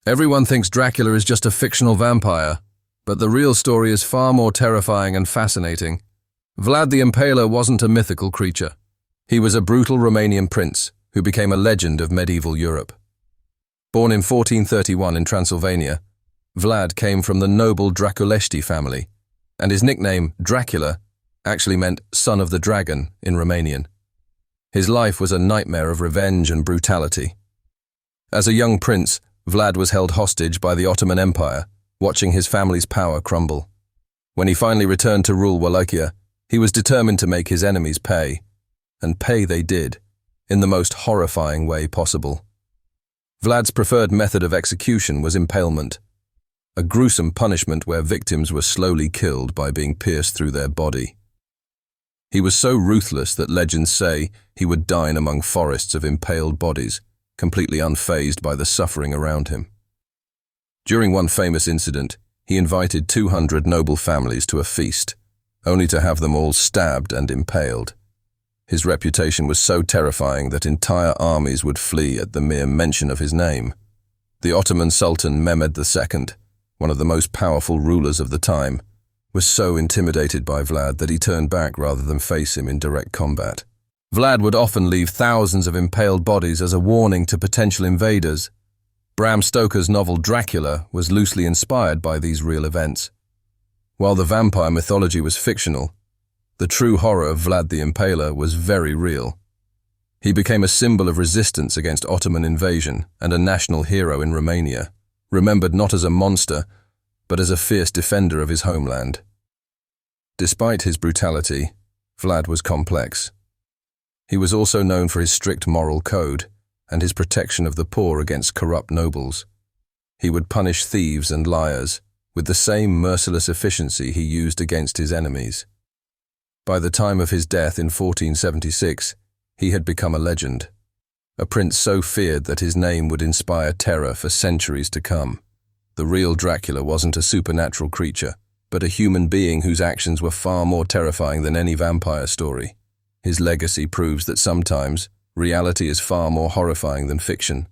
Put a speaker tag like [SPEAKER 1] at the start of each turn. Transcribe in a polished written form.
[SPEAKER 1] Everyone thinks Dracula is just a fictional vampire, but the real story is far more terrifying and fascinating. Vlad the Impaler wasn't a mythical creature. He was a brutal Romanian prince who became a legend of medieval Europe. Born in 1431 in Transylvania, Vlad came from the noble Draculesti family, and his nickname, Dracula, actually meant son of the dragon in Romanian. His life was a nightmare of revenge and brutality. As a young prince, Vlad was held hostage by the Ottoman Empire, watching his family's power crumble. When he finally returned to rule Wallachia, he was determined to make his enemies pay. And pay they did, in the most horrifying way possible. Vlad's preferred method of execution was impalement, a gruesome punishment where victims were slowly killed by being pierced through their body. He was so ruthless that legends say he would dine among forests of impaled bodies, completely unfazed by the suffering around him. During one famous incident, he invited 200 noble families to a feast, only to have them all stabbed and impaled. His reputation was so terrifying that entire armies would flee at the mere mention of his name. The Ottoman Sultan Mehmed II, one of the most powerful rulers of the time, was so intimidated by Vlad that he turned back rather than face him in direct combat. Vlad would often leave thousands of impaled bodies as a warning to potential invaders. Bram Stoker's novel Dracula was loosely inspired by these real events. While the vampire mythology was fictional, the true horror of Vlad the Impaler was very real. He became a symbol of resistance against Ottoman invasion and a national hero in Romania, remembered not as a monster, but as a fierce defender of his homeland. Despite his brutality, Vlad was complex. He was also known for his strict moral code and his protection of the poor against corrupt nobles. He would punish thieves and liars with the same merciless efficiency he used against his enemies. By the time of his death in 1476, he had become a legend, a prince so feared that his name would inspire terror for centuries to come. The real Dracula wasn't a supernatural creature, but a human being whose actions were far more terrifying than any vampire story. His legacy proves that sometimes reality is far more horrifying than fiction.